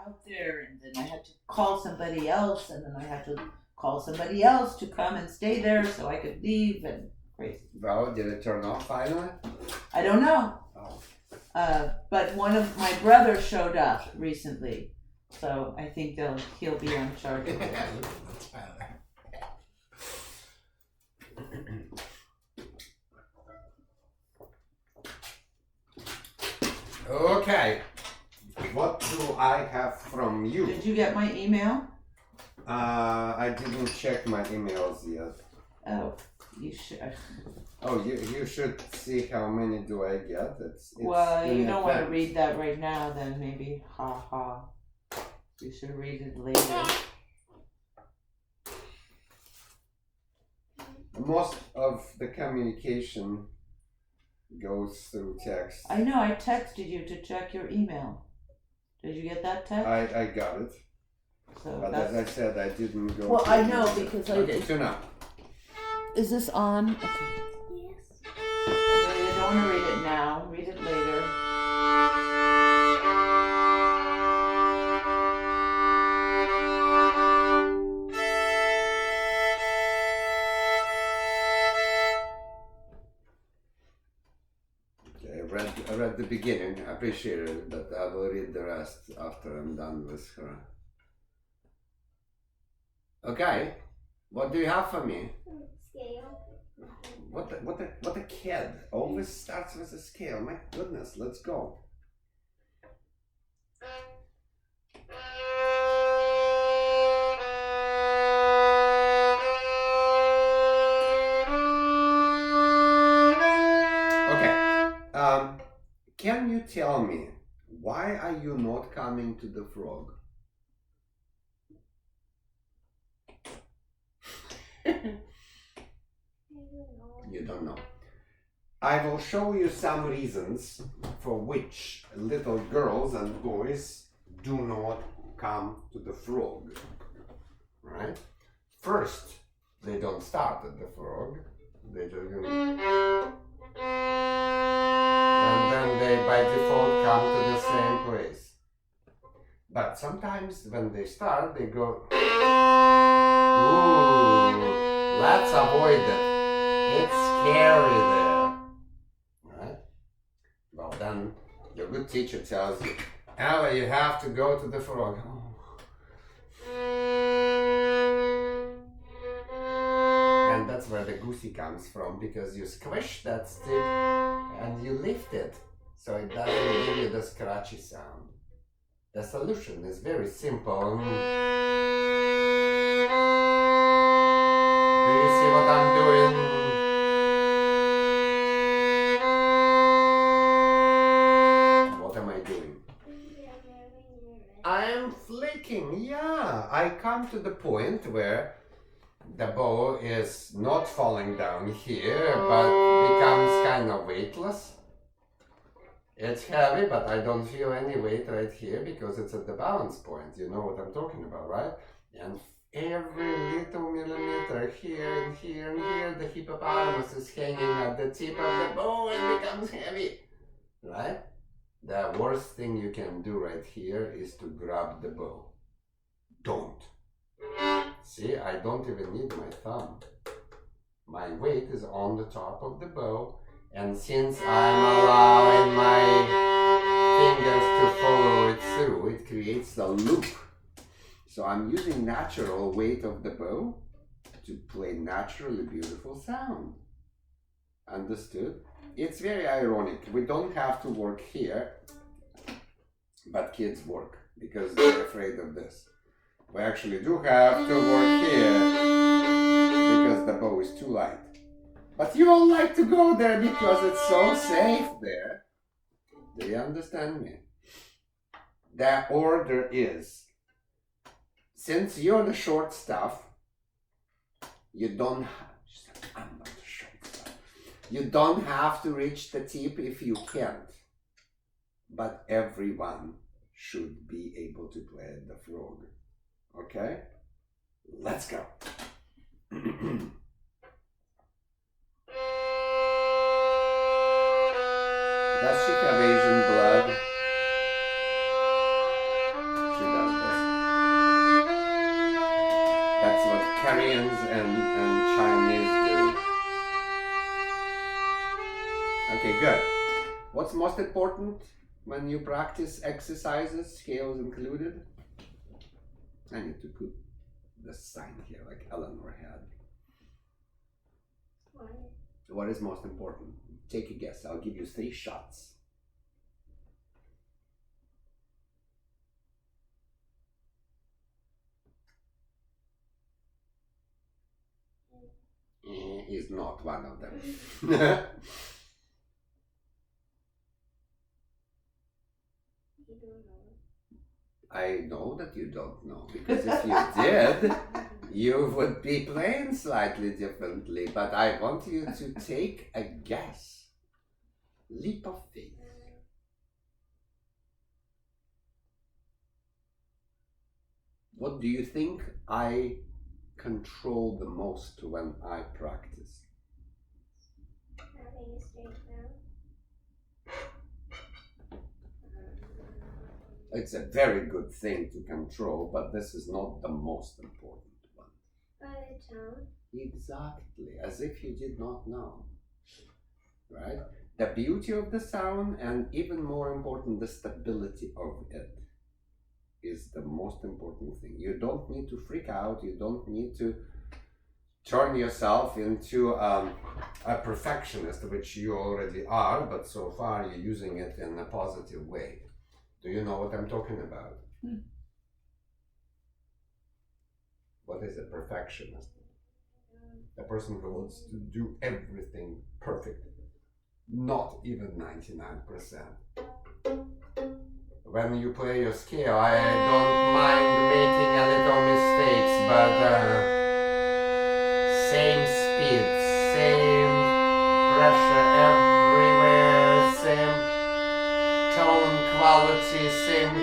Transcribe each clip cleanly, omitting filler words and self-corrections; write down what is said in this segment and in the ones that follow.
out there, and then I had to call somebody else, and then I had to call somebody else to come and stay there so I could leave, and crazy. Well, did it turn off finally? I don't know. Oh. But one of my brothers showed up recently, so I think he'll be on charge of it. Okay. What do I have from you? Did you get my email? I didn't check my emails yet. Oh, you should. Oh, you should see how many do I get. It's Well, you don't want to advance. read that right now, then maybe. Ha ha. You should read it later. Most of the communication goes through text. I know, I texted you to check your email. Did you get that text? I got it. So But that's... as I said, I didn't go. Well, to I the know email. because I Okay, did. tune up. Is this on? Okay. Yes. You don't want to read it now. Read it later. Okay, I read the beginning. I appreciate it, but I will read the rest after I'm done with her. Okay, what do you have for me? Scale. What a kid always starts with a scale. My goodness, let's go. Okay. Can you tell me why are you not coming to the frog? You don't know. I will show you some reasons for which little girls and boys do not come to the frog. Right? First, they don't start at the frog. They just go, and then they by default come to the same place. But sometimes when they start, they go, ooh, let's avoid it. It's scary there. Right? Well, then your good teacher tells you, Ella, you have to go to the frog. And that's where the goosey comes from, because you squish that stick and you lift it so it doesn't give you the scratchy sound. The solution is very simple. Do you see what I'm doing? What am I doing? I am flicking, yeah. I come to the point where the bow is not falling down here, but becomes kind of weightless. It's heavy, but I don't feel any weight right here because it's at the balance point. You know what I'm talking about, right? And every little millimeter here and here and here, the hippopotamus is hanging at the tip of the bow and becomes heavy, right? The worst thing you can do right here is to grab the bow. Don't. See, I don't even need my thumb. My weight is on the top of the bow, and since I'm allowing my fingers to follow it through, it creates a loop. So I'm using natural weight of the bow to play naturally beautiful sound. Understood? It's very ironic. We don't have to work here, but kids work because they're afraid of this. We actually do have to work here because the bow is too light. But you all like to go there because it's so safe there. Do you understand me? The order is, since you're the short stuff, you don't I'm not the short stuff. You don't have to reach the tip if you can't. But everyone should be able to play the frog. Okay? Let's go. Does she have Asian blood? She Koreans and Chinese do. Okay, good. What's most important when you practice exercises, scales included? I need to put the sign here like Eleanor had. Why? What is most important? Take a guess. I'll give you 3 shots. Is not one of them. You don't know. I know that you don't know, because if you did, you would be playing slightly differently, but I want you to take a guess. Leap of faith. What do you think I control the most when I practice? Having a straight mouth. It's a very good thing to control, but this is not the most important one. By the tongue. Exactly, as if you did not know. Right? The beauty of the sound, and even more important, the stability of it, is the most important thing. You don't need to freak out, you don't need to turn yourself into a perfectionist, which you already are, but so far you're using it in a positive way. Do you know what I'm talking about? What is a perfectionist? A person who wants to do everything perfect, not even 99%. When you play your scale, I don't mind making a little mistakes, but same speed, same pressure everywhere, same tone quality, same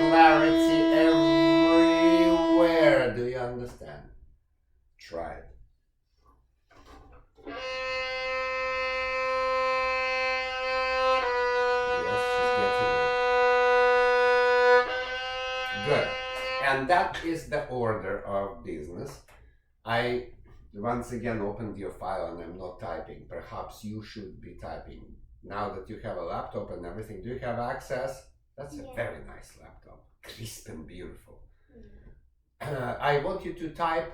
clarity everywhere. Do you understand? Try it. Yes, she's getting it. Good. And that is the order of business. I once again opened your file and I'm not typing. Perhaps you should be typing. Now that you have a laptop and everything, do you have access? That's a very nice laptop. Crisp and beautiful. I want you to type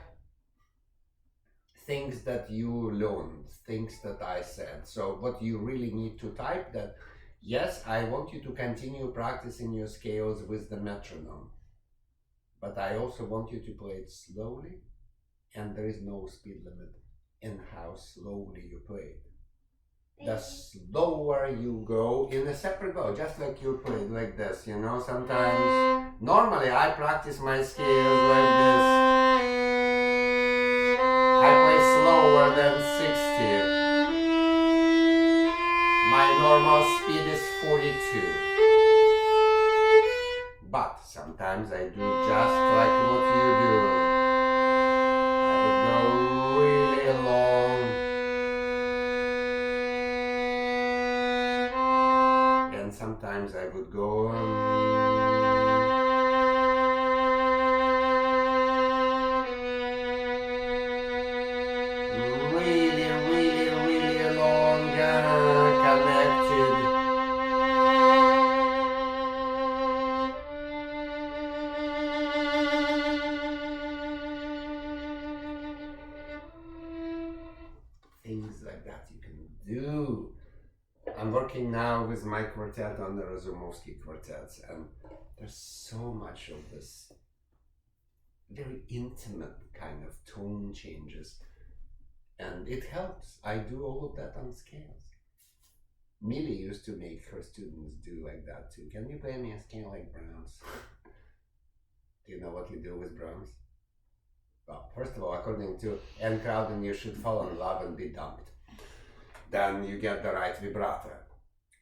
things that you learned, things that I said. So what you really need to type that, yes, I want you to continue practicing your scales with the metronome. But I also want you to play it slowly, and there is no speed limit in how slowly you play it. The slower you go in a separate bow, just like you played like this, you know, sometimes, normally I practice my scales like this. I play slower than 60. My normal speed is 42. But sometimes I do just like what you do. I would go really long. And sometimes I would go really long, connected. Things like that you can do. I'm working now with my quartet on the Razumovsky quartets, and there's so much of this very intimate kind of tone changes, and it helps. I do all of that on scales. Millie used to make her students do like that too. Can you play me a scale like Brahms? Do you know what you do with Brahms? Well, first of all, according to Anne Crowden, you should fall in love and be dumped. Then you get the right vibrato.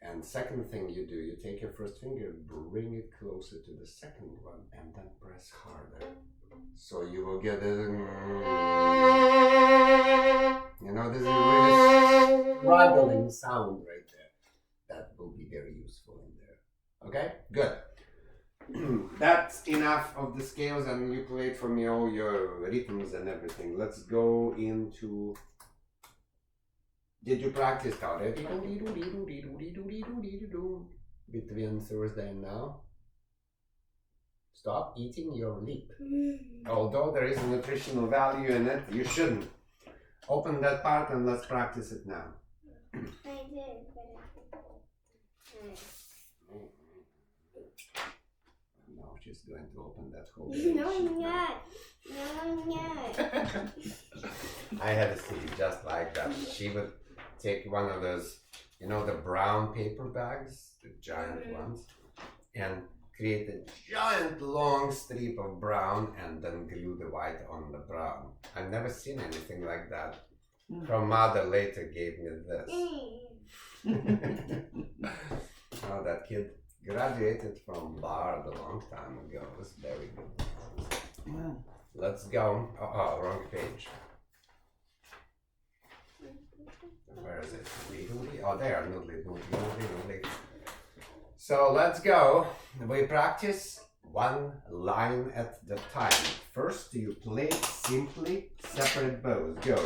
And second thing you do, you take your first finger, bring it closer to the second one, and then press harder. So you will get this, you know, this is really struggling sound right there. That will be very useful in there. Okay, good. That's enough of the scales, and you played for me all your rhythms and everything. Let's go into. Did you practice already? Between Thursday and now? Stop eating your lip. Although there is a nutritional value in it, you shouldn't. Open that part and let's practice it now. I did, but No, she's going to open that whole I. page. No, I'm not. No, I'm not. I had a see just like that. She would take one of those, you know, the brown paper bags, the giant ones, and create a giant long strip of brown and then glue the white on the brown. I've never seen anything like that. Her mother later gave me this. Oh, that kid graduated from Bard a long time ago. It was very good. Wow. Let's go. Oh, wrong page. Where is it? Oh, there. Noodly. So let's go. We practice one line at the time. First, you play simply separate bows. Go.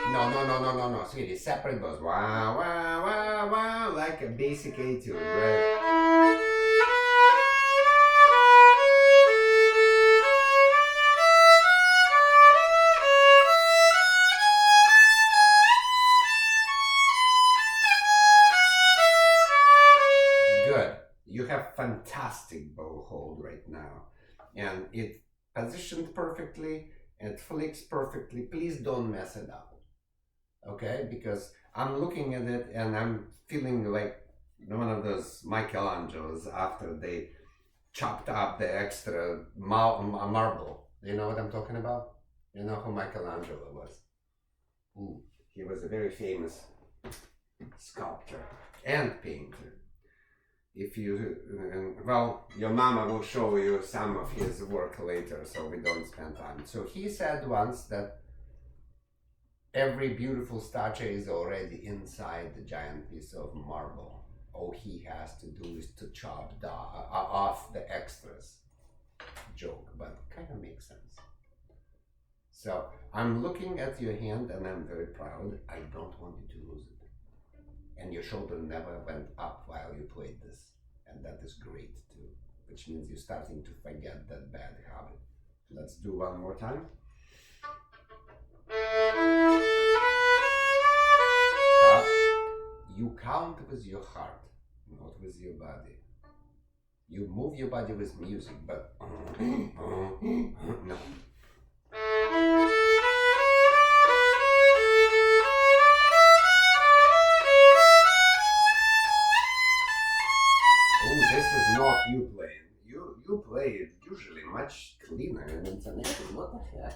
No, sweetie. Separate bows. Wow, wow, wow, wow. Like a basic etude, right? Good. You have fantastic bow hold right now. And it positioned perfectly. It flicks perfectly. Please don't mess it up. Okay? Because I'm looking at it and I'm feeling like one of those Michelangelos after they chopped up the extra marble. You know what I'm talking about? You know who Michelangelo was? Ooh, he was a very famous sculptor and painter. If you, well, your mama will show you some of his work later, so we don't spend time. So he said once that every beautiful statue is already inside the giant piece of marble. All he has to do is to chop off the extras. Joke, but kind of makes sense. So I'm looking at your hand and I'm very proud. I don't want you to lose it. And your shoulder never went up while you played this. And that is great too, which means you're starting to forget that bad habit. Let's do one more time. Stop. You count with your heart, not with your body. You move your body with music, but no. This is not you playing. You play it usually much cleaner and intonation. What the heck?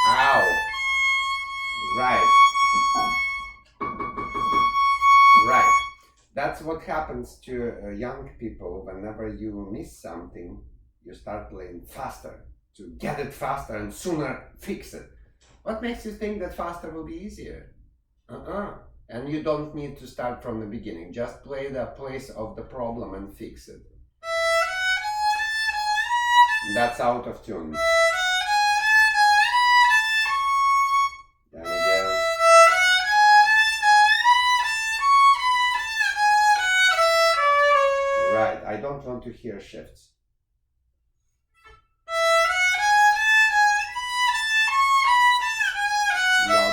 Ow! Right. That's what happens to young people whenever you miss something. You start playing faster. To get it faster and sooner fix it. What makes you think that faster will be easier? And you don't need to start from the beginning. Just play the place of the problem and fix it. That's out of tune. Then again. Right, I don't want to hear shifts.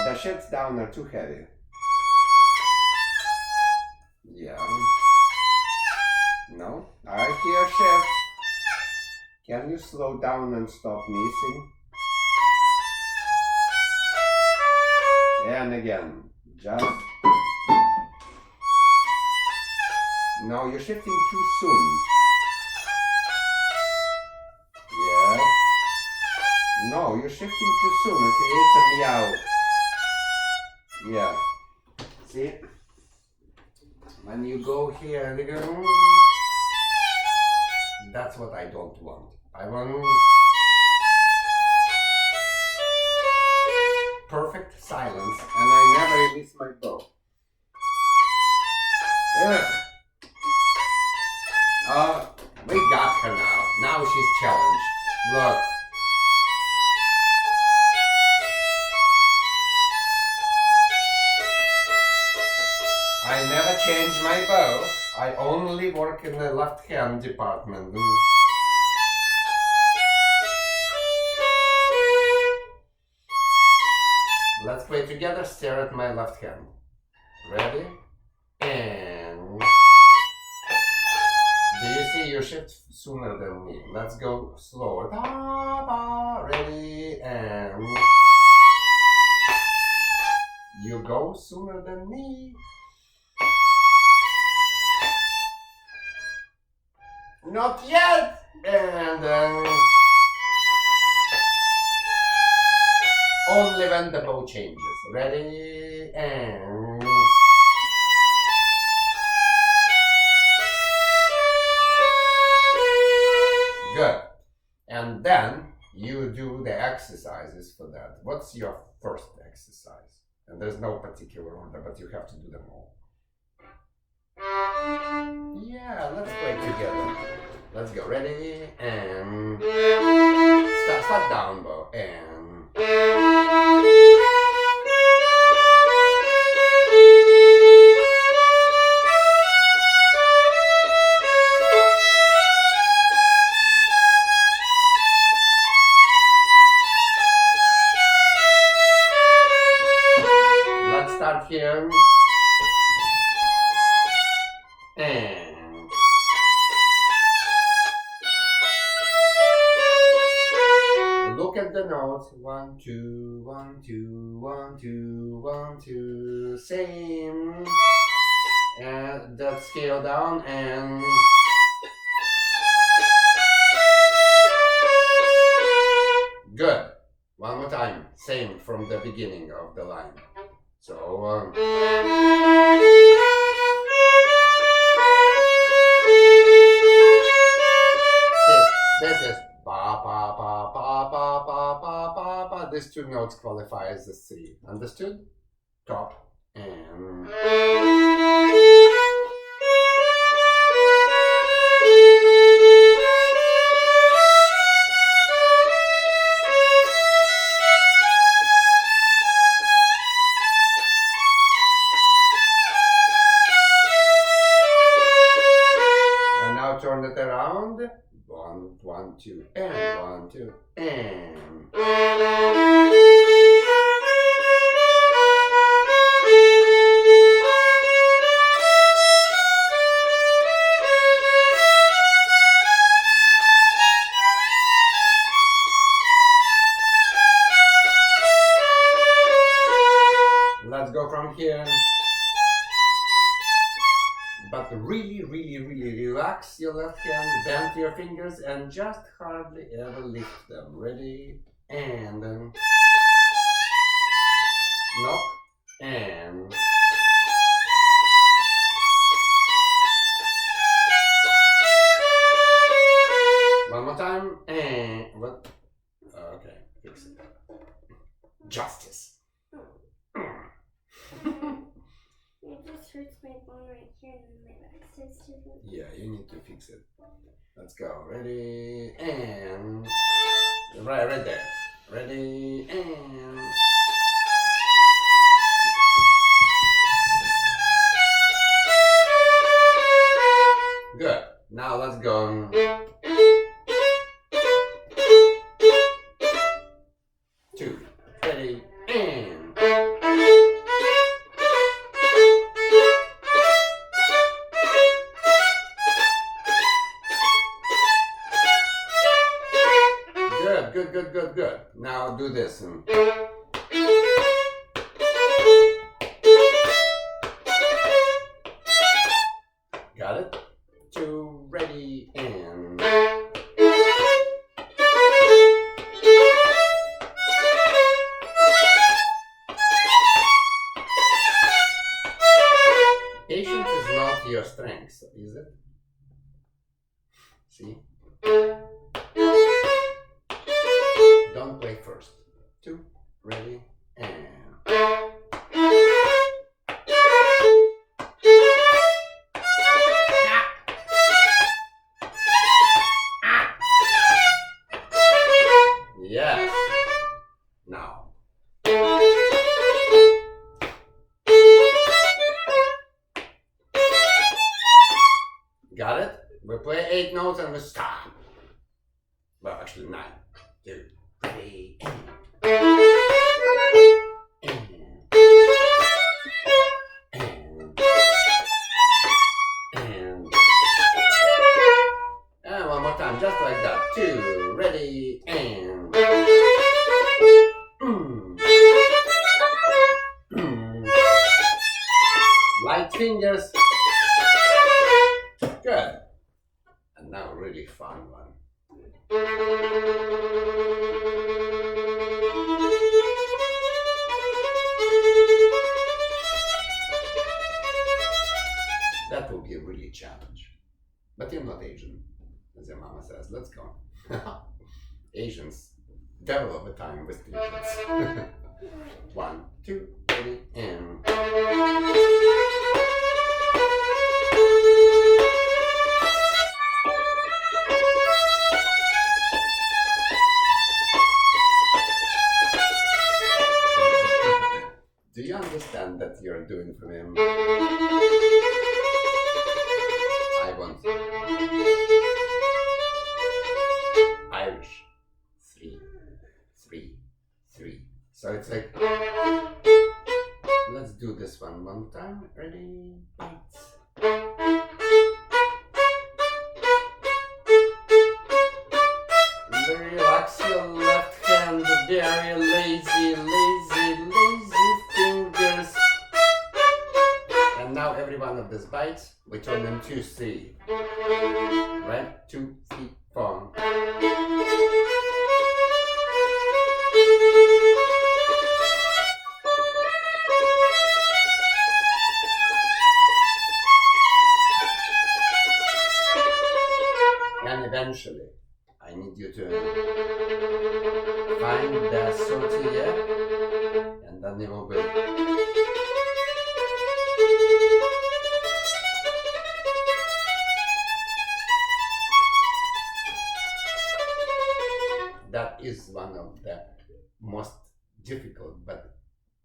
The shifts down are too heavy. Yeah. No, I hear shifts. Can you slow down and stop missing? And again, just. No, you're shifting too soon. Yes. No, you're shifting too soon. It creates a meow. Yeah. See? When you go here and you go, That's what I don't want. I want perfect silence, and I never release my bow. Ugh. We got her now. Now she's challenged. Look. I never change my bow. I only work in the left hand department. Let's play together. Stare at my left hand. Ready? And do you see you shift sooner than me? Let's go slower. Ready? And you go sooner than me. Not yet! And then only when the bow changes. Ready? And good. And then you do the exercises for that. What's your first exercise? And there's no particular order, but you have to do them all. Yeah, let's play together. Let's go. Ready? And start down bow. And let's start here. And look at the notes. 1, 2, 1, 2, 1, 2, 1, 2. Same. And that scale down and good. One more time. Same from the beginning of the line. So this is ba ba ba ba ba ba ba ba ba. These two notes qualify as the C. Understood? Top and now turn it around. 1, 1, 2, and 1, 2, and let's go from here. But really, really, really relax your left hand, bend your fingers, and just hardly ever lift them. Ready? And then nope. And one more time. And what? Okay, fix it. Justice. It just hurts my bone right here and then my back starts to hurt. Yeah, you need to fix it. Let's go. Ready? And right there. Ready? And good. Now let's go. 2. Ready? And good. Now do this. Got it? 2, ready, and patience is not your strength, is it? See? don't play first. 2, ready, and... Yes. Now. Got it? We play 8 notes and we stop. Well, actually 9, 2, 3, and one more time, just like that. 2, ready, and... Light fingers. Good. And now a really fun one. That will be a really challenge. But you're not Asian, as your mama says. Let's go. Asians develop a time with treatments. 1, 2, ready, and... Do you understand that you're doing for him? I want Irish. 3, 3, 3. So it's like, let's do this one time. Ready? Lights. Relax your left hand, very lazy, lazy, lazy fingers. And now every one of these bites, we turn them to C. Right? 2, 3, 4. And eventually, I need you to find the sortie, and then you will be. That is one of the most difficult but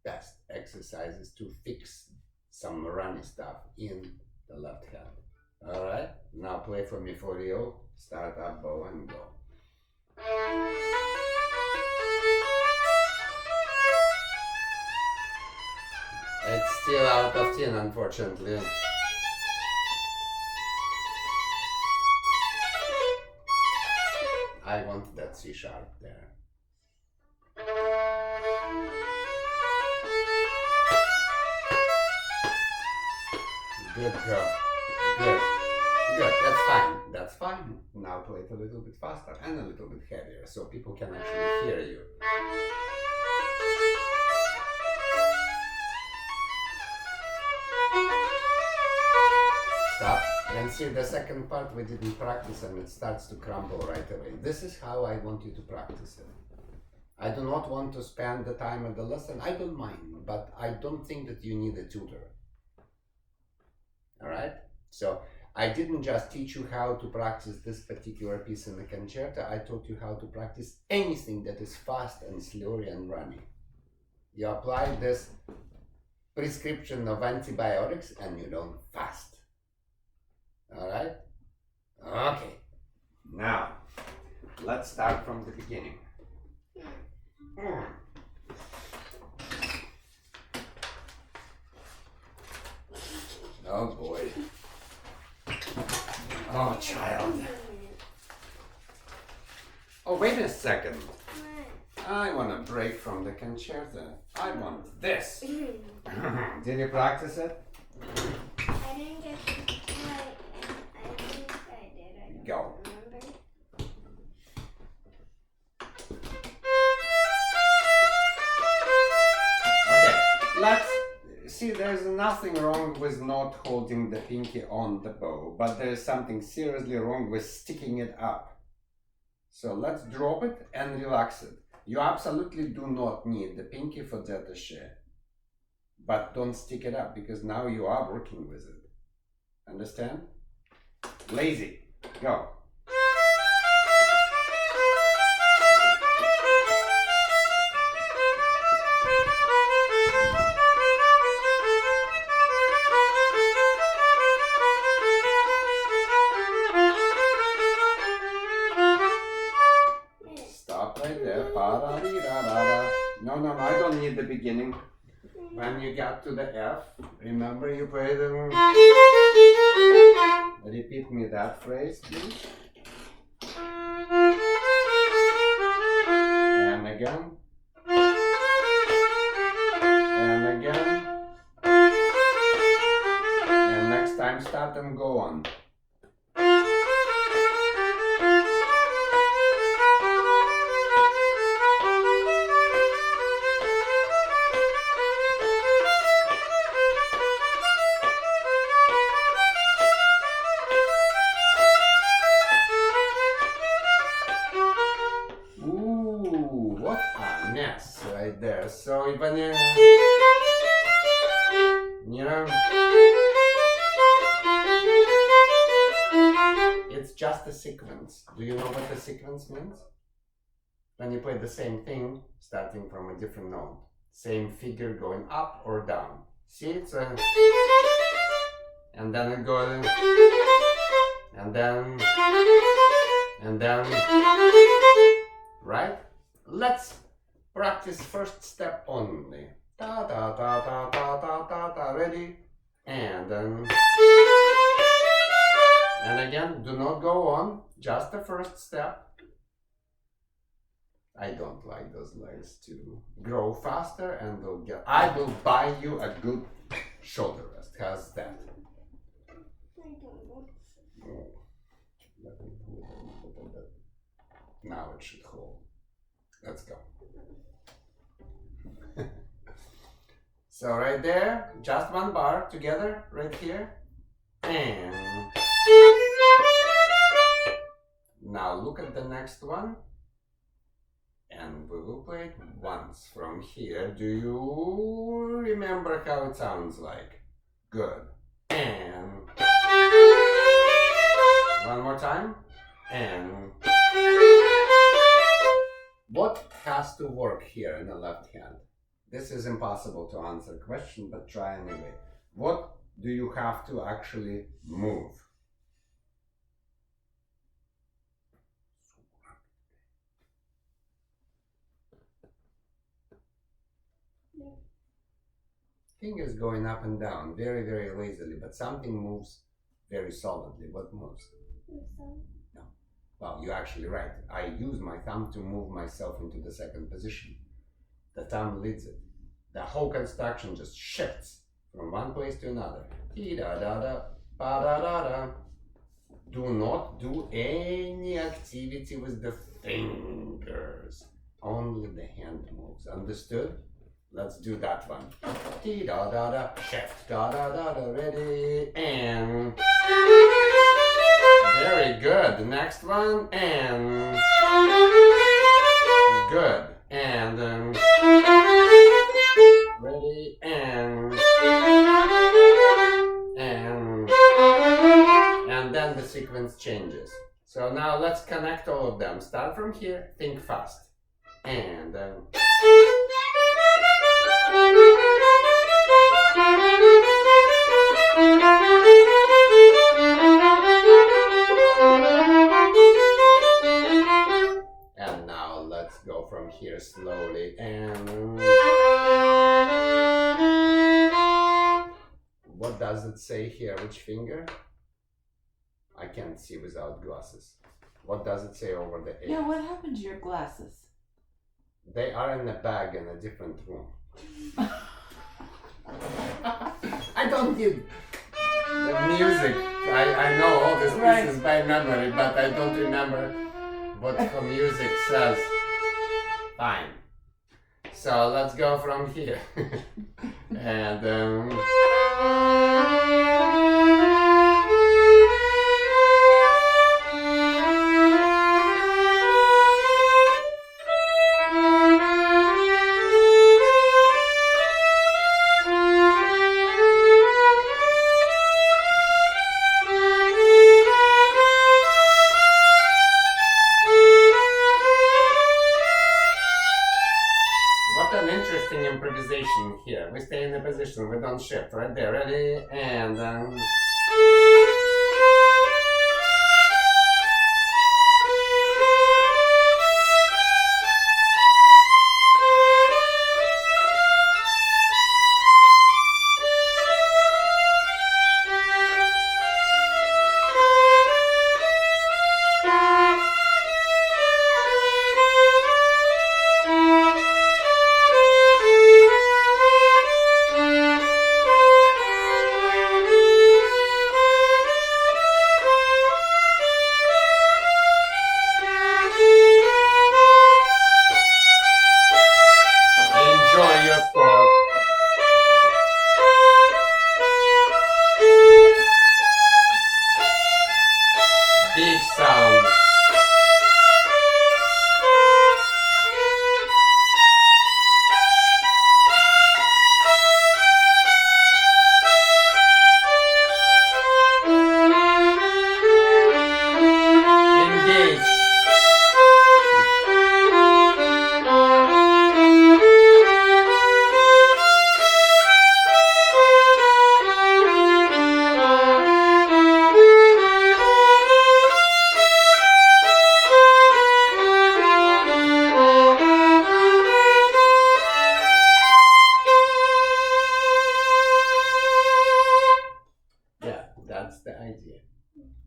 best exercises to fix some runny stuff in the left hand. Alright, now play for me for you. Start up, bow, and go. It's still out of 10, unfortunately. I want that C sharp there. Good girl. Good. Good. That's fine. That's fine. Now play it a little bit faster and a little bit heavier so people can actually hear you. Stop. And see the second part we didn't practice and it starts to crumble right away. This is how I want you to practice it. I do not want to spend the time of the lesson. I don't mind, but I don't think that you need a tutor. Alright? So I didn't just teach you how to practice this particular piece in the concerto. I taught you how to practice anything that is fast and slurry and runny. You apply this prescription of antibiotics and you don't fast. Alright? Okay. Now, let's start from the beginning. Oh boy. Oh, child. Oh, wait a second. I want a break from the concerto. I want this. Did you practice it? I didn't get to I think I did. I don't Go. remember. Okay, let's see. There's nothing wrong with not holding the pinky on the bow, but there's something seriously wrong with sticking it up. So let's drop it and relax it. You absolutely do not need the pinky for détaché. But don't stick it up because now you are working with it. Understand? Lazy. Go. Stop right there. Pa-da-dee-da-da-da. No, I don't need the beginning. When you get to the F, remember you play the... Repeat me that phrase, please. And again. And again. And next time start and go on. Right there. So when you know, it's just a sequence. Do you know what the sequence means? When you play the same thing, starting from a different note, same figure going up or down. See, it's a, and then it goes, and then, right? Let's practice first step only. Da da da da da da da da. Ready? And then. And again, do not go on. Just the first step. I don't like those legs to grow faster, and I will buy you a good shoulder rest. How's that? Oh, let me put it a little bit. Now it should hold. Let's go. So right there, just one bar together, right here, and now look at the next one, and we will play it once from here. Do you remember how it sounds like? Good. And one more time, and what has to work here in the left hand? This is impossible to answer question, but try anyway. What do you have to actually move? Fingers going up and down, very, very lazily, but something moves very solidly. What moves? No. Well, you're actually right. I use my thumb to move myself into the second position. The thumb leads it. The whole construction just shifts from one place to another. Da-da-da, ba-da-da-da. Do not do any activity with the fingers. Only the hand moves. Understood? Let's do that one. Da-da-da, shift. Da-da-da-da, ready, and... Very good. The next one, and... Good. And... Ready, and then the sequence changes. So now let's connect all of them. Start from here, think fast. And now let's go from here slowly, and what does it say here? Which finger? I can't see without glasses. What does it say over the A? Yeah, what happened to your glasses? They are in a bag in a different room. I don't need the music. I know all these pieces by memory, but I don't remember what the music says. Fine. So let's go from here. And interesting improvisation here. We stay in the position, we don't shift. Right there, ready, and then. Enjoy yourself. Big sound. Engage. Yeah, that's the idea.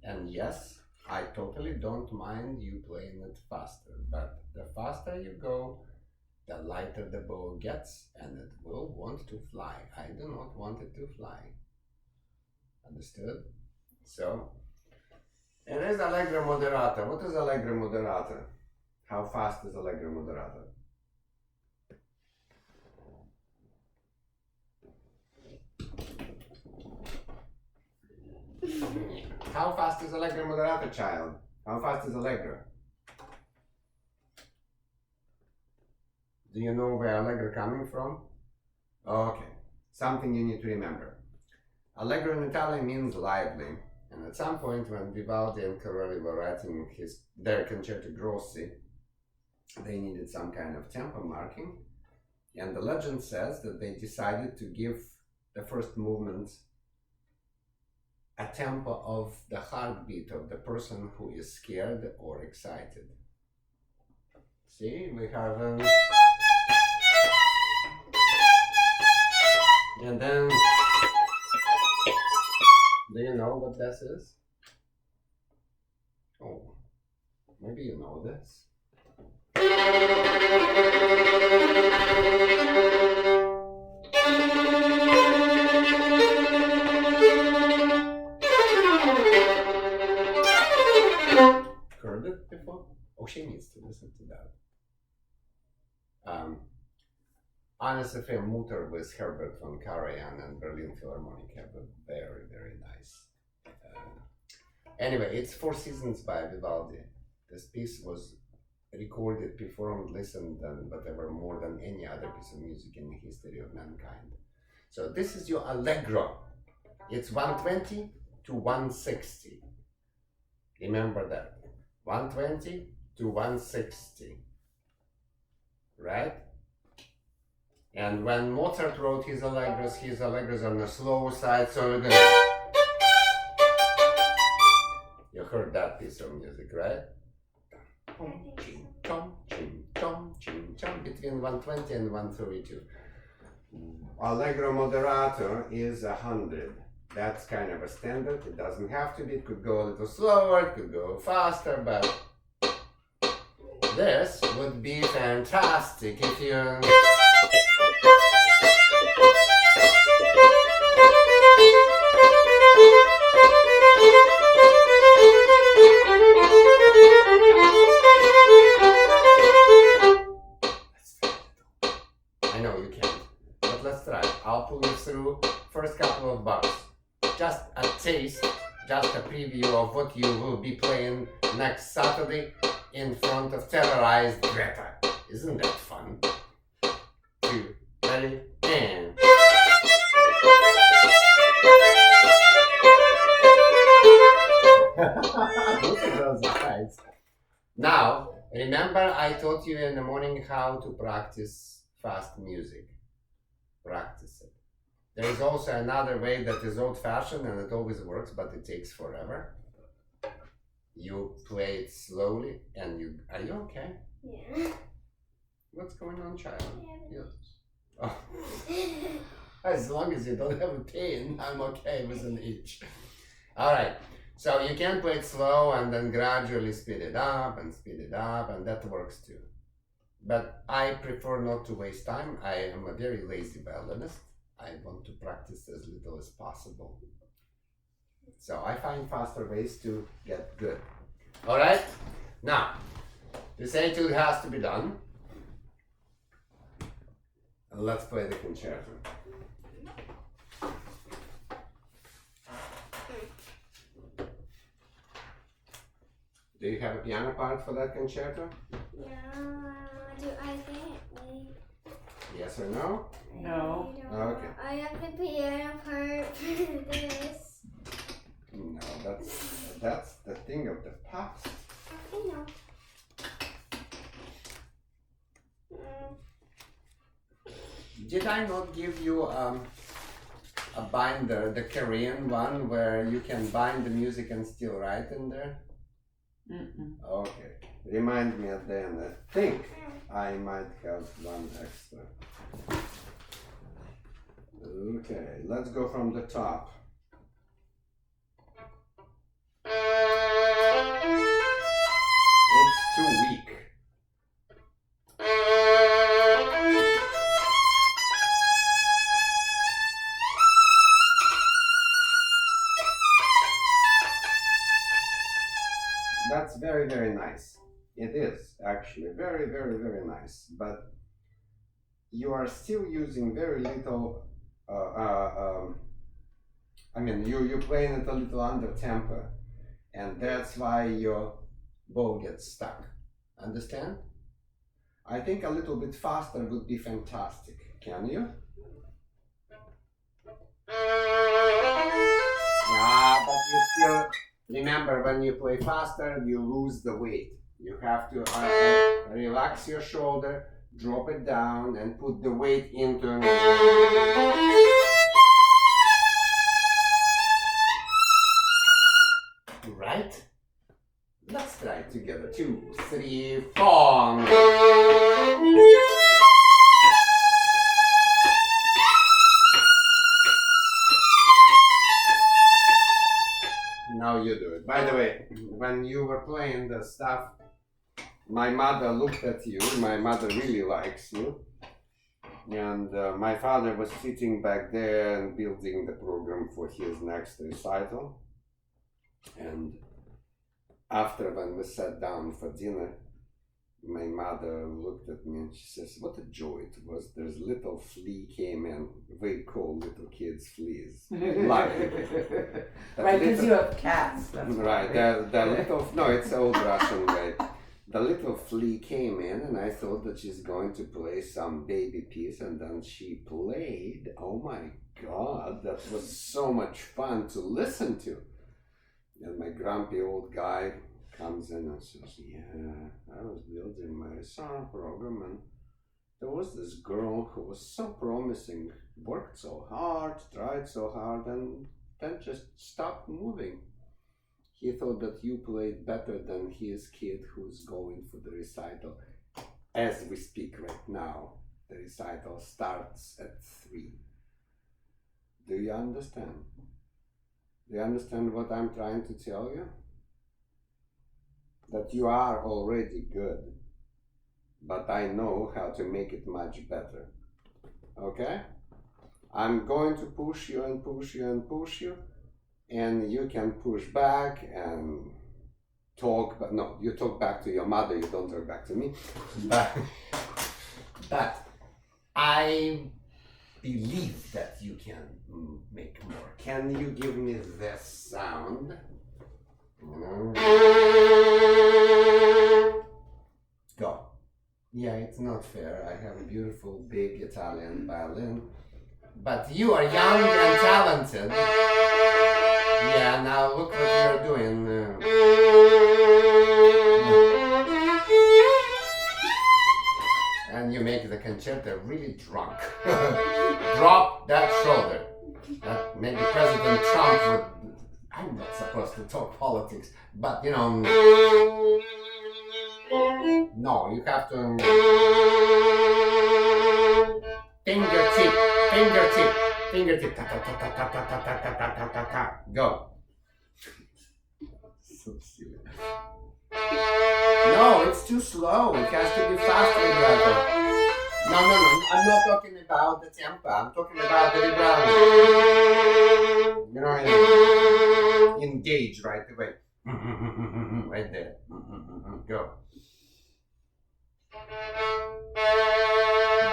And yes, I totally don't mind you playing it faster, but the faster you go, the lighter the bow gets, and it will want to fly. I do not want it to fly. Understood? So, it is Allegro Moderato. What is Allegro Moderato? How fast is Allegro Moderato? How fast is Allegro Moderato, child? How fast is Allegro? Do you know where Allegro coming from? Okay, something you need to remember. Allegro in Italian means lively, and at some point when Vivaldi and Corelli were writing their Concerti Grossi, they needed some kind of tempo marking, and the legend says that they decided to give the first movement a tempo of the heartbeat of the person who is scared or excited. See, we have and then, do you know what this is? Oh, maybe you know this. Heard it before? Oh, she needs to listen to that. Anna Sophia Mutter with Herbert von Karajan and Berlin Philharmonic have a very, very nice. Anyway, it's Four Seasons by Vivaldi. This piece was recorded, performed, listened, and whatever more than any other piece of music in the history of mankind. So this is your Allegro. It's 120 to 160. Remember that. 120 to 160. Right? And when Mozart wrote his allegros on the slow side, so you heard that piece of music, right? Between 120 and 132. Allegro moderato is 100. That's kind of a standard. It doesn't have to be. It could go a little slower, it could go faster, but this would be fantastic if you... I know you can't, but let's try. I'll pull you through first couple of bars. Just a taste, just a preview of what you will be playing next Saturday in front of terrorized Greta. Isn't that fun? 2, ready, and... Look at those eyes. Now, remember I taught you in the morning how to practice fast music. practice it. There is also another way that is old-fashioned and it always works, but it takes forever. You play it slowly and you... Are you okay? Yeah. What's going on, child? Yeah. Oh. As long as you don't have a pain, I'm okay with an itch. Alright, so you can play it slow and then gradually speed it up, and that works too. But I prefer not to waste time. I am a very lazy violinist. I want to practice as little as possible. So I find faster ways to get good. Alright, now, this etude has to be done. Let's play the concerto. Do you have a piano part for that concerto? Yeah. Do I think? Yes or no? No. I don't Okay. know. I have the piano part for this. No, that's the thing of the past. I know. Did I not give you a binder, the Korean one, where you can bind the music and still write in there? Mm-mm. Okay. Remind me at the end. I think I might have one extra. Okay, let's go from the top. It's too weak. That's very, very nice. It is actually very, very, very nice. But you are still using very little. I mean, you're playing it a little under tempo, and that's why your bow gets stuck. Understand? I think a little bit faster would be fantastic. Can you? Yeah, but you still remember when you play faster, you lose the weight. You have to relax your shoulder, drop it down, and put the weight into. Right? Let's try it together. 2, 3, 4. Now you do it. By the way, when you were playing the stuff, my mother looked at you. My mother really likes you. And my father was sitting back there and building the program for his next recital. And after when we sat down for dinner, my mother looked at me and she says, what a joy it was. There's little flea came in. We call little kids fleas. Lucky. Right, because you have cats. That's Right, the little, no, it's old Russian way. The little flea came in and I thought that she's going to play some baby piece, and then she played. Oh my God, that was so much fun to listen to. And my grumpy old guy comes in and says, yeah, I was building my song program and there was this girl who was so promising, worked so hard, tried so hard, and then just stopped moving. He thought that you played better than his kid who's going for the recital. As we speak right now, the recital starts at 3. Do you understand? Do you understand what I'm trying to tell you? That you are already good, but I know how to make it much better. Okay? I'm going to push you and push you and push you, and you can push back and talk, but no, you talk back to your mother, you don't talk back to me. But I believe that you can make more. Can you give me this sound? Go. Yeah, it's not fair. I have a beautiful big Italian violin, but you are young and talented. Yeah, now look what you're doing. And you make the concerto really drunk. Drop that shoulder. Maybe President Trump would. I'm not supposed to talk politics, but you know. No, you have to. Fingertip, fingertip, fingertip. Ta ta ta ta ta ta ta ta ta ta ta ta. Go. So silly. No, it's too slow. It has to be faster, brother. No. I'm not talking about the tempo. I'm talking about the vibrato. You know, engage right away. Right there. Go.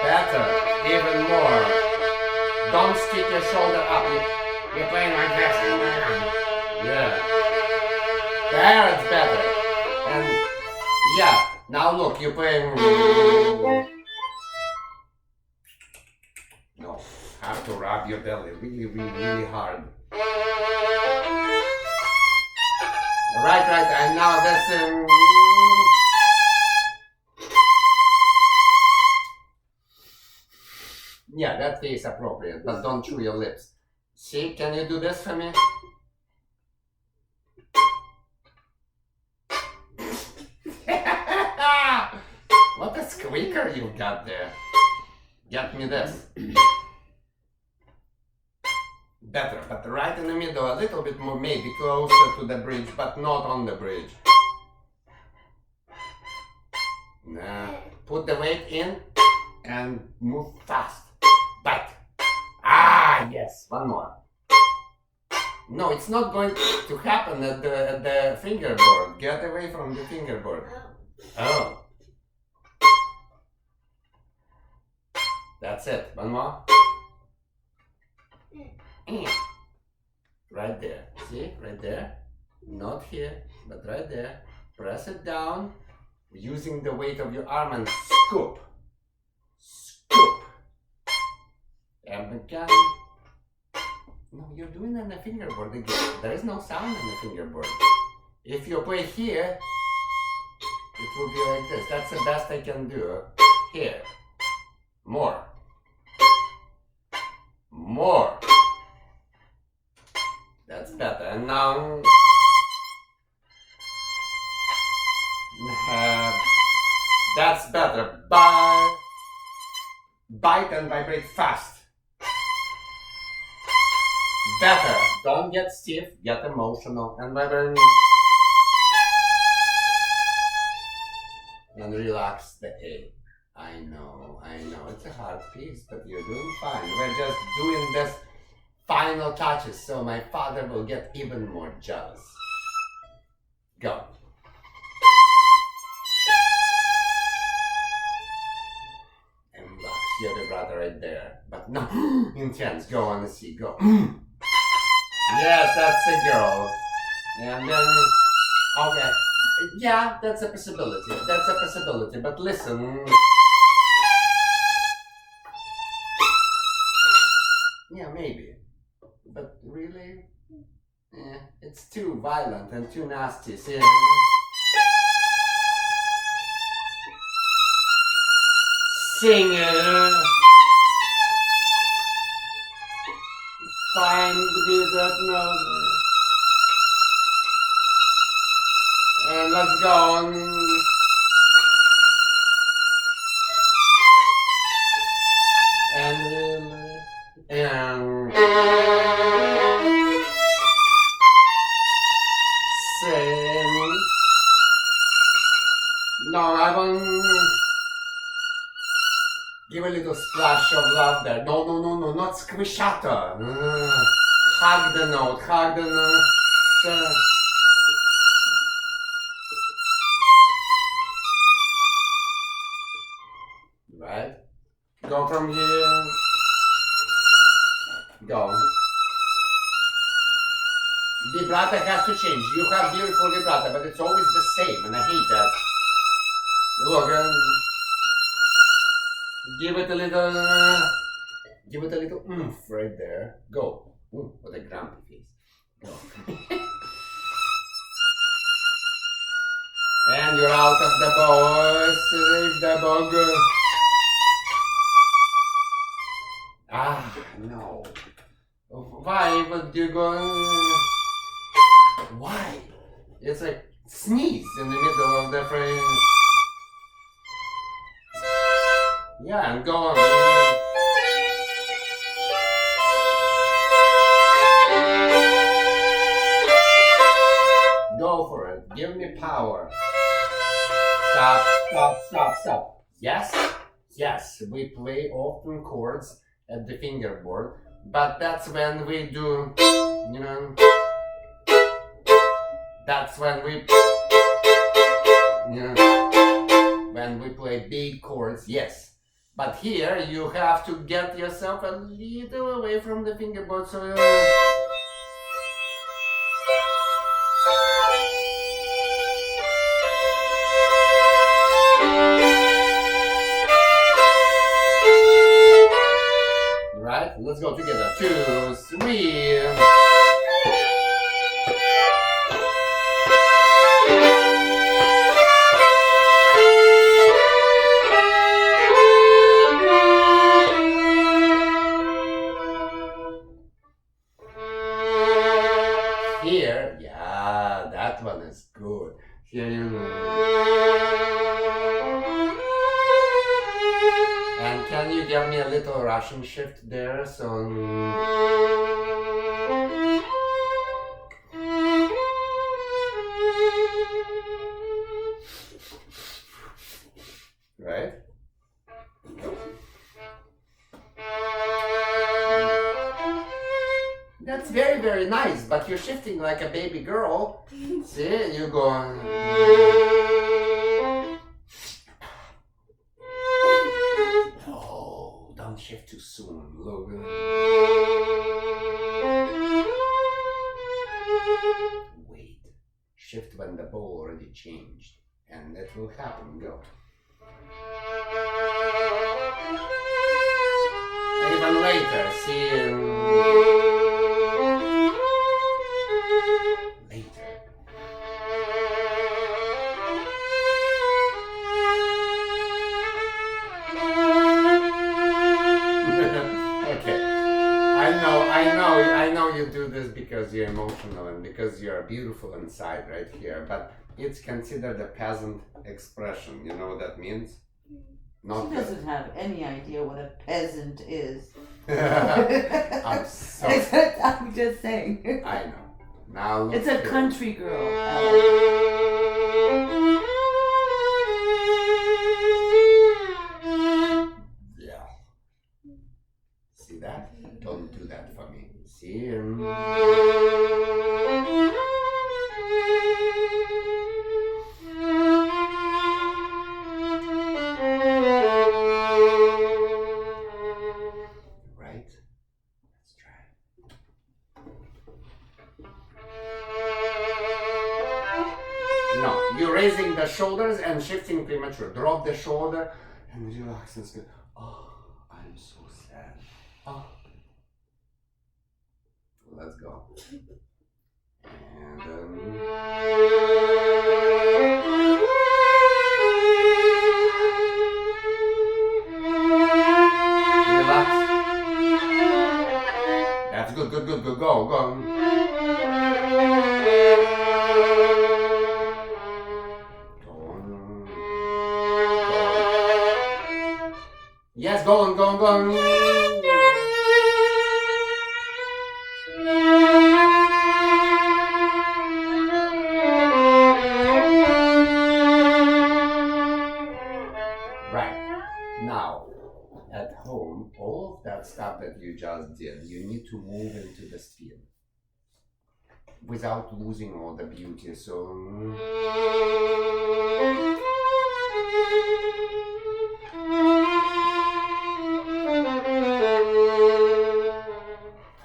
Better. Even more. Don't stick your shoulder up. You're playing like this. Yeah. There it's better. And yeah, now look, you're playing. No, have to rub your belly really hard. Right, and now this. Yeah, that is appropriate, but don't chew your lips. See, can you do this for me? What a squeaker you got there. Get me this. Better, but right in the middle, a little bit more, maybe closer to the bridge, but not on the bridge. Nah. Put the weight in and move fast. Bite. Ah, yes. One more. No, it's not going to happen at the fingerboard. Get away from the fingerboard. Oh. That's it. One more. Right there. See? Right there. Not here, but right there. Press it down using the weight of your arm and scoop. Scoop. And again. No, you're doing it on the fingerboard again. There is no sound on the fingerboard. If you play here, it will be like this. That's the best I can do. Here. More. More. That's better. And now that's better. Bite and vibrate fast. Better. Don't get stiff, get emotional and vibrate. And relax the A. I know, it's a hard piece, but you're doing fine. We're just doing this final touches so my father will get even more jealous. Go. And relax, you're the brother right there. But no, intense, go on the C, go. Yes, that's a girl. And then, okay. Yeah, that's a possibility. But listen. Yeah, maybe. But really? It's too violent and too nasty. See? Sing it. Find me that note. And let's go on. And sing. No, I want give a little splash of love there. No, not squishata. Hug the note. So, right? Go from here. Go. Vibrato has to change. You have beautiful vibrato, but it's always the same, and I hate that. Look, give it a little oomph right there. Go. Ooh, what a grumpy face. Go. And you're out of the bow. Save the bow. No. Why would you go? Why? It's like sneeze in the middle of the frame. Yeah, and go on. Go for it. Give me power. Stop, stop, stop, stop. Yes, yes, we play often chords at the fingerboard, but that's when we do, you know, that's when we, you know, when we play big chords, yes. But here you have to get yourself a little away from the fingerboard so right, let's go together. 2, 3. Here, yeah, that one is good. Here you. And can you give me a little Russian shift there? So. Right? That's very, very nice, but you're shifting like a baby girl. See, you go. No, don't shift too soon, Logan. Wait, shift when the bow already changed, and that will happen. Go. Even later, see. Later. Okay. I know you do this because you're emotional and because you're beautiful inside right here, but it's considered a peasant expression. You know what that means? Not She doesn't have any idea what a peasant is. I'm sorry. I'm just saying. I know. Now look It's a here. country girl. Yeah. See that? Don't do that for me. See? Right? Let's try. No, you're raising the shoulders and shifting premature. Drop the shoulder and relax and say, oh, I'm so sad. Oh. Let's go. And relax. That's good, good, good, good. Go, go. Yes, go on, go on, go on. Right. Now, at home, all of that stuff that you just did, you need to move into the speed without losing all the beauty. So.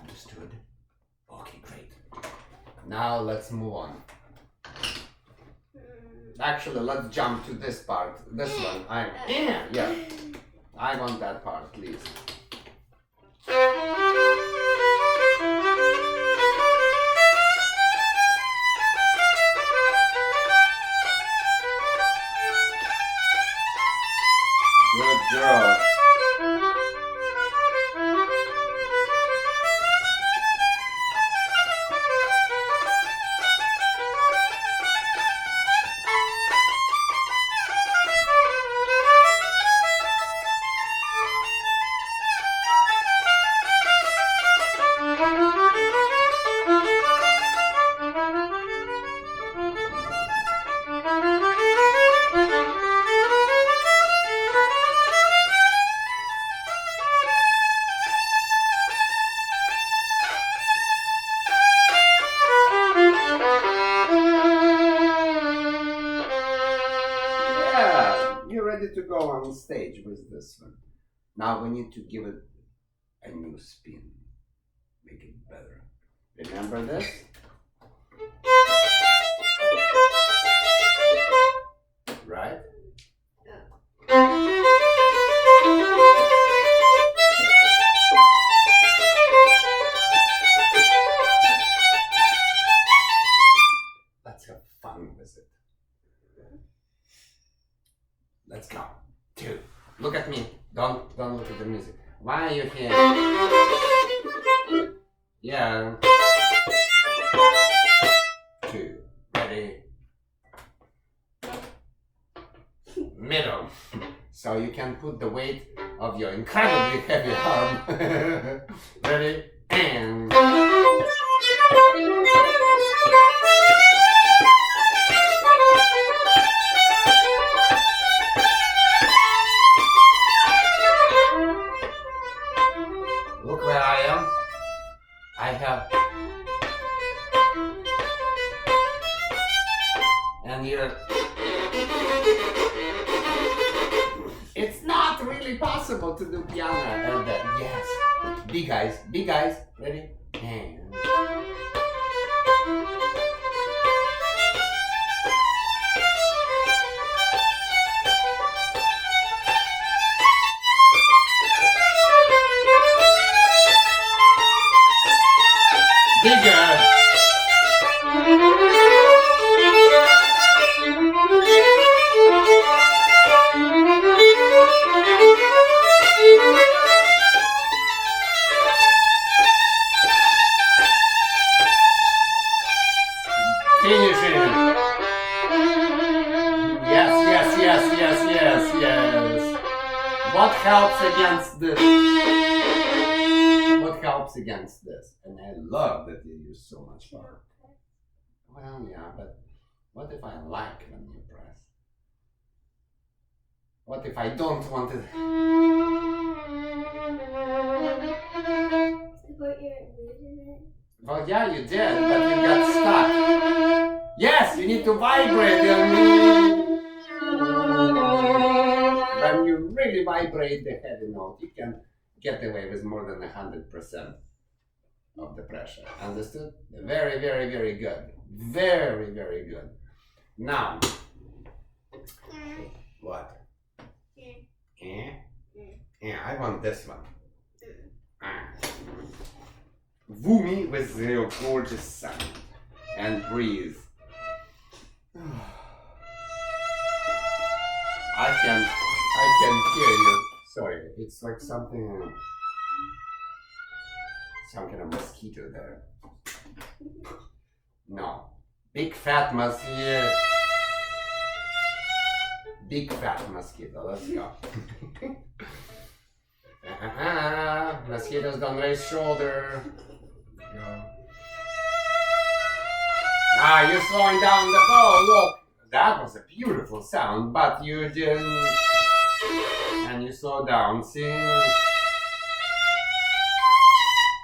Understood? Okay, great. Now let's move on. Actually, let's jump to this part. This one. Yeah. I want that part, please. Good girl. on stage with this one. Now we need to give it a new spin. Make it better. Remember this? Right? Let's have fun with it. Let's go. 2. Look at me. Don't look at the music. Why are you here? Yeah. 2. Ready. Middle. So you can put the weight of your incredibly heavy arm. Ready? And look where I am. I have, and you're, it's not really possible to do piano and that. Yes. Big eyes, ready? And bigger. Finishing. Yes. What helps against this? What helps against this? And I love that you use so much power. Well, yeah, but what if I like when you press? What if I don't want it? But you're losing it. Well, yeah, you did, but you got stuck. Yes, you need to vibrate. When you really vibrate the heavy note, you can get away with more than 100% of the pressure. Understood? Very, very, very good. Very, very good. Now, what? Yeah, I want this one. Woo me with your gorgeous sound and breathe. I can hear you. Sorry, it's like some kind of mosquito there. No, big fat mosquito. Big fat mosquito. Let's go. Mosquitoes don't raise shoulder. You're slowing down the bow. Look, that was a beautiful sound, but you didn't. And you slow down. See?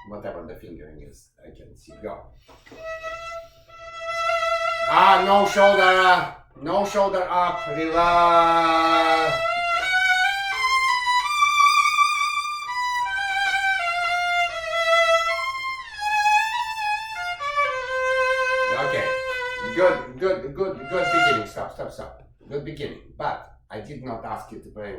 Whatever the fingering is, I can see. Go. No shoulder up. Relax. Good beginning. Stop. Good beginning. But I did not ask you to play.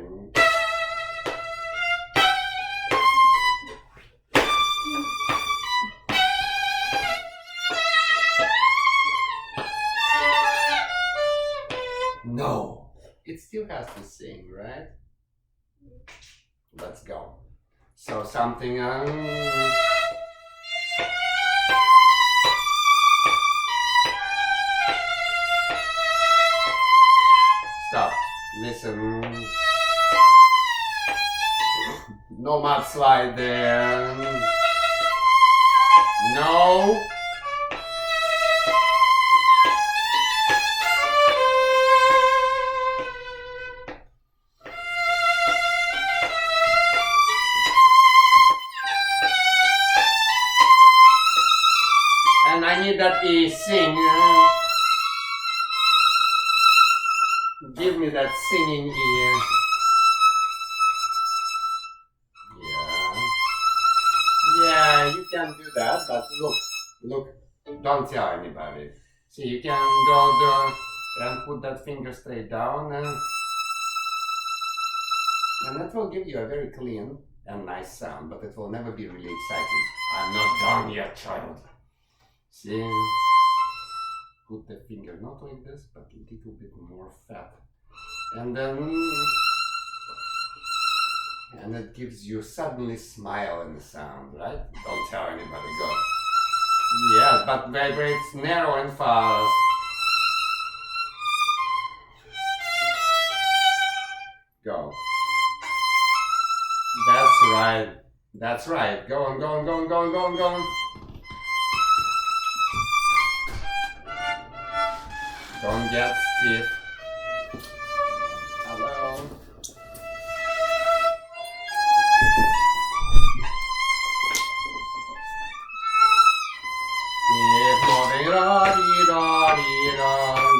No. It still has to sing, right? Let's go. So something. Stop. Listen. No mud slide there. No. And I need that E sing. Give me that singing ear. can do that, but look, don't tell anybody. See, you can go there and put that finger straight down, and that will give you a very clean and nice sound, but it will never be really exciting. I'm not done yet, child. See, put the finger not like this, but a little bit more fat, and then. And it gives you suddenly smile in the sound, right? Don't tell anybody, go. Yes, but vibrates narrow and fast. Go. That's right. That's right. Go on, go on, go on, go on, go on, go on. Don't get stiff. Hello.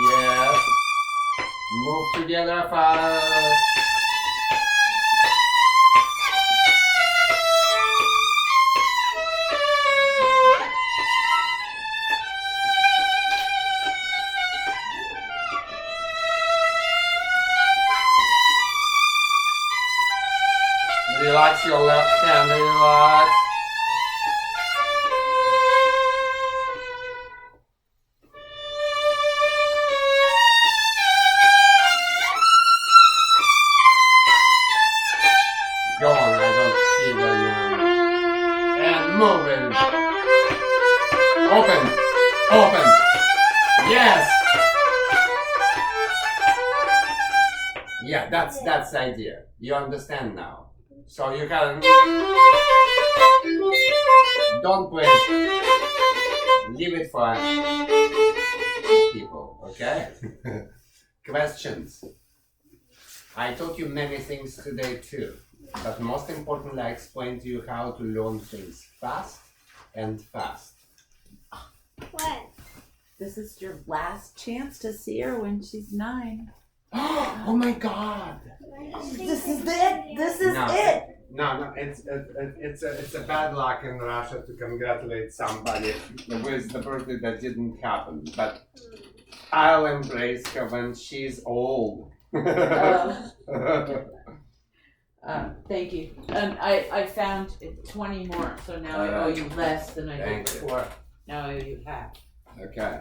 Yes. Move together fast. Relax your left hand, relax. Go on, I don't see them now. And moving. Open. Open. Yes. Yeah, that's the idea. You understand now. So you can don't quit. Leave it for people, okay? Questions. I taught you many things today too. But most importantly, I explained to you how to learn things fast and fast. What? This is your last chance to see her when she's 9. Oh my God! This is it. This is No. it. No, it's a bad luck in Russia to congratulate somebody with the birthday that didn't happen. But I'll embrace her when she's old. Thank you. I found 20 more, so now I owe you less than I did Thank you. before. Now I owe you half. Okay.